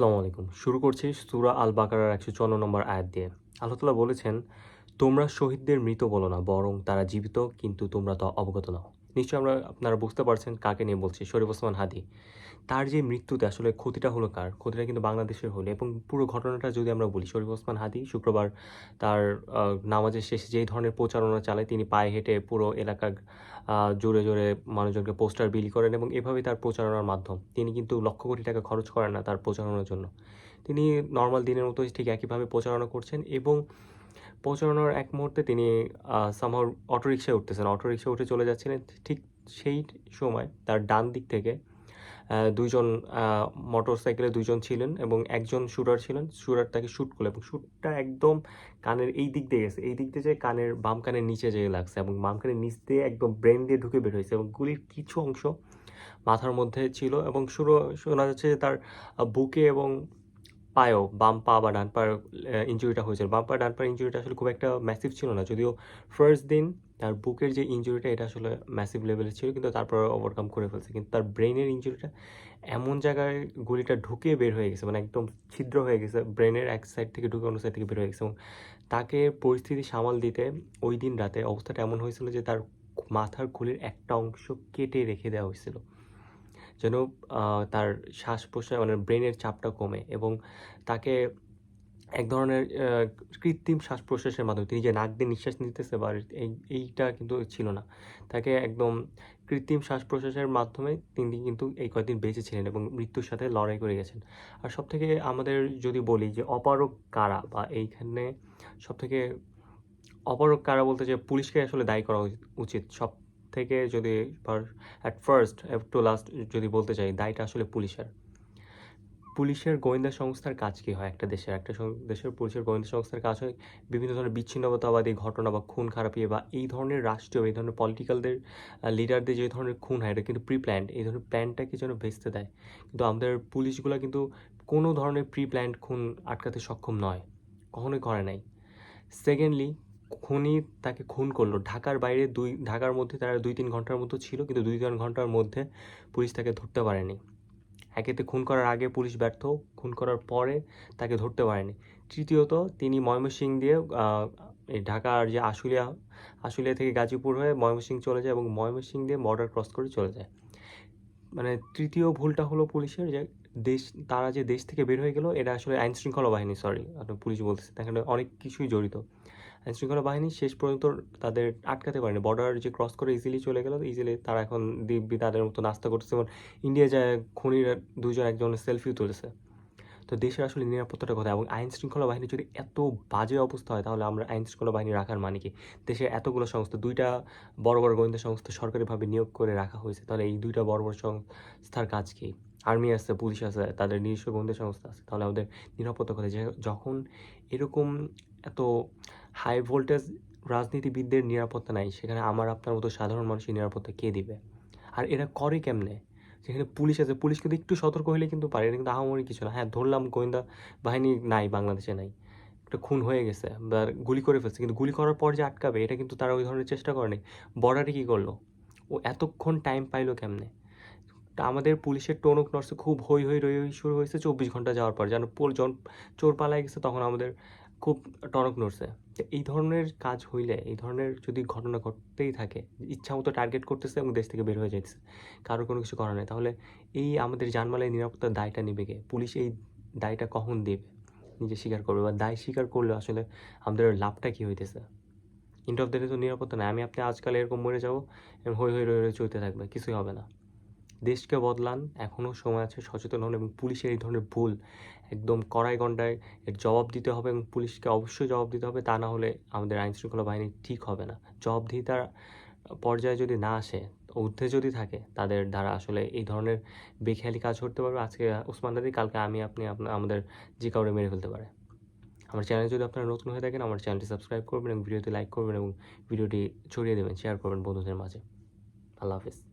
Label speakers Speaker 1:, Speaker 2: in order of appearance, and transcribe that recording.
Speaker 1: আসসালামু আলাইকুম। শুরু করছি সূরা আল বাকারার ১৫৪ নম্বর আয়াত দিয়ে। আল্লাহ তাআলা বলেছেন, "তোমরা শহীদদের মৃত বলো না, বরং তারা জীবিত, কিন্তু তোমরা তা অবগত নও।" নিশ্চয়ই আপনারা বুঝতে পারছেন কাকে নিয়ে বলছি, শরীফ ওসমান হাদি। তার যে মৃত্যুতে আসলে ক্ষতিটা হলো কার? ক্ষতিটা কিন্তু বাংলাদেশের হলো এবং পুরো ঘটনাটা যদি আমরা বলি, শরীফ ওসমান হাদি শুক্রবার তার আ নামাজের শেষে যেই ধরনের প্রচারণা চালায়, তিনি পায়ে হেঁটে পুরো এলাকা জোরে, জোরে মানুষজনকে পোস্টার বিলি করেন এবং এভাবেই তার প্রচারণার মাধ্যম। তিনি কিন্তু লক্ষ কোটি টাকা খরচ করেন না তার প্রচারণার জন্য। তিনি নরমাল দিনের মতোই ঠিক একইভাবে প্রচারণা করছেন এবং পৌঁছানোর এক মুহূর্তে তিনি somehow অটোরিকশায় উঠতেছেন। অটোরিকশায় উঠে চলে যাচ্ছিলেন। ঠিক সেই সময় তার ডান দিক থেকে ২ জন আ মোটরসাইকেলে ২ জন ছিলেন এবং একজন শুটার ছিলেন। শুটার তাকে শুট করলো এবং শুটটা একদম কানের এই দিক দিয়ে গেছে। এই দিক দিয়ে যেয়ে কানের বাম কানের নিচে যেয়ে লাগছে এবং বাম কানের নিচ দিয়ে একদম ব্রেইন দিয়ে ঢুকে বের হইছে এবং গুলির কিছু অংশ মাথার মধ্যে ছিল এবং শোনা যাচ্ছে যে তার বুকে এবং পায়েও বাম পা বা ডান পায়ের ইনজুরিটা হয়েছিল। বাম পা, ডান পায়ের ইনজুরিটা আসলে খুব একটা ম্যাসিভ ছিল না। যদিও ফার্স্ট দিন তার বুকের যে ইনজুরিটা এটা আসলে ম্যাসিভ লেভেলের ছিল কিন্তু তারপরে ওভারকাম করে ফেলছে। কিন্তু তার ব্রেইনের ইনজুরিটা এমন জায়গায় গুলিটা ঢুকে বের হয়ে গেছে মানে একদম ছিদ্র হয়ে গেছে। ব্রেইনের এক সাইড থেকে ঢুকে অন্য সাইড থেকে বের হয়ে গেছে এবং তাকে পরিস্থিতি সামাল দিতে ঐদিন রাতে অবস্থাটা এমন হয়েছিল যে তার মাথার খুলির একটা অংশ কেটে রেখে দেওয়া হয়েছিল। যেন তার শ্বাস-প্রশ্বাস মানে ব্রেইনের চাপটা কমে এবং তাকে এক ধরনের কৃত্রিম শ্বাস-প্রশ্বাসের মাধ্যমে তিনি যে নাক দিয়ে নিঃশ্বাস নিতেছে বা এইটা কিন্তু ছিল না। তাকে একদম কৃত্রিম শ্বাস-প্রশ্বাসের মাধ্যমে তিনি কিন্তু এই কয়েকদিন বেঁচে ছিলেন এবং মৃত্যুর সাথে লড়াই করে গেছেন। আর সবথেকে আমাদের যদি বলি যে অপারগ কারা বা এইখানে সবথেকে অপারগ কারা বলতে যে পুলিশকে আসলে দায়ী করা উচিত। সবথেকে যদি at first to last যদি বলতে চাই দায়টা আসলে পুলিশের। পুলিশের গোয়েন্দা সংস্থার কাজ কি হয় একটা দেশের? একটা দেশের পুলিশের গোয়েন্দা সংস্থার কাজ হয় বিভিন্ন ধরনের বিচ্ছিন্নতাবাদী ঘটনা বা খুন-খারাপি বা এই ধরনের রাষ্ট্রীয় এই ধরনের পলিটিক্যালদের লিডারদের যে ধরনের খুন হয় এটা কিন্তু প্রি-প্ল্যান্ড। এই ধরনের প্ল্যানটাকে যেন ভেস্তে দেয়। কিন্তু আমাদের পুলিশগুলা কিন্তু কোনো ধরনের প্রি-প্ল্যান্ড খুন আটকাতে সক্ষম নয়। কখনোই করে নাই। সেকেন্ডলি খুনি তাকে খুন করলো। ঢাকার বাইরে ঢাকার মধ্যে তারা ২-৩ ঘন্টার মতো ছিল কিন্তু ২-৩ ঘন্টার মধ্যে পুলিশ তাকে ধরতে পারেনি। একেতে খুন করার আগে পুলিশ ব্যর্থ, খুন করার পরে তাকে ধরতে পারেনি। তৃতীয়ত তিনি ময়মনসিংহ দিয়ে এই ঢাকার যে আশুলিয়া থেকে গাজীপুর হয়ে ময়মনসিংহ চলে যায় এবং ময়মনসিংহ দিয়ে বর্ডার ক্রস করে চলে যায়। মানে তৃতীয় ভুলটা হলো পুলিশের যে দেশ তারা যে দেশ থেকে বের হয়ে গেল এটা আসলে আইনশৃঙ্খলা বাহিনী সরি আপনি পুলিশ বলতেছেন এখানে অনেক কিছুই জড়িত। আইনশৃঙ্খলা বাহিনী শেষ পর্যন্ত তাদের আটকাতে পারেনি। বর্ডার যে ক্রস করে ইজিলি চলে গেল, ইজিলি তারা এখন দিব্যি তাদের মতো নাস্তা করতেছে এবং ইন্ডিয়া যায় খুনিরা ২ জন একজনের সেলফিও তুলেছে। তো দেশের আসলে নিরাপত্তাটা কোথায়? এবং আইনশৃঙ্খলা বাহিনী যদি এত বাজে অবস্থা হয় তাহলে আমরা আইনশৃঙ্খলা বাহিনী রাখার মানে কি? দেশে এতগুলো সংস্থা ২ টা বড়, বড় গোয়েন্দা সংস্থা সরকারিভাবে নিয়োগ করে রাখা হয়েছে। তাহলে এই ২ টা বড়, বড় সংস্থার কাজ কি? আর্মি আছে, পুলিশ আছে, তাদের নিজস্ব গোয়েন্দা সংস্থা আছে। তাহলে আমাদের নিরাপত্তা কোথায়? যখন এরকম এত হাই ভোল্টেজ রাজনীতিবিদদের নিরাপত্তা নাই, সেখানে আমার আপনার মতো সাধারণ মানুষের নিরাপত্তা কে দিবে? আর এরা করে কেমনে? যেখানে পুলিশ আছে, পুলিশ কিন্তু একটু সতর্ক হইলে কিন্তু পারে। এটা কিন্তু আহামরি কিছু না। হ্যাঁ, ধরলাম গোয়েন্দা বাহিনী নাই, বাংলাদেশে নাই। একটা খুন হয়ে গেছে বা গুলি করে ফেলছে। কিন্তু গুলি করার পর যে আটকাবে এটা কিন্তু তারা ওই ধরনের চেষ্টা করে নাই। বর্ডারে কি করলো? ও এতক্ষণ টাইম পাইলো কেমনে? তা আমাদের পুলিশের টোন অফ নর্সে খুব হৈ, হৈ, রৈ, রৈ শুরু হয়েছে ২৪ ঘন্টা যাওয়ার পর। যেন যখন চোর পালায় গেছে তখন আমাদের খুব টনক নড়ছে। তো এই ধরনের কাজ হইলে, এই ধরনের যদি ঘটনা ঘটতেই থাকে, ইচ্ছামতো টার্গেট করতেছে এবং দেশ থেকে বের হয়ে যাইতেছে। কারো কোনো কিছু করার নাই। তাহলে এই আমাদের জানমালের নিরাপত্তার দায়টা নিবে কে? পুলিশ এই দায়টা কখন দিবে? নিজে স্বীকার করবে বা দায় স্বীকার করলে আসলে আমাদের লাভটা কি হইতেছে? এন্ড অফ দ্য ডে তো নিরাপত্তা নাই। আমি আপনি আজকাল এরকম মরে যাবো এবং হৈ, হৈ, রৈ, রৈ চলতে থাকবে। কিছুই হবে না। দেশকে বদলান, এখনও সময় আছে, সচেতন হন এবং পুলিশের এই ধরনের ভুল একদম কড়াই গণ্ডায় এর জবাব দিতে হবে এবং পুলিশকে অবশ্যই জবাব দিতে হবে। তা না হলে আমাদের আইনশৃঙ্খলা বাহিনী ঠিক হবে না। জবাবদিহিতার পর্যায়ে যদি না আসে, ঊর্ধ্বে যদি থাকে, তাদের দ্বারা আসলে এই ধরনের বেখেয়ালি কাজ করতে পারবে। আজকে ওসমান হাদি, কালকে আমি, আপনি, আমাদের যে কাউরে মেরে ফেলতে পারে। আমার চ্যানেলে যদি আপনারা নতুন হয়ে থাকেন, আমার চ্যানেলটি সাবস্ক্রাইব করবেন এবং ভিডিওটি লাইক করবেন এবং ভিডিওটি ছড়িয়ে দেবেন, শেয়ার করবেন বন্ধুদের মাঝে। আল্লাহ হাফেজ।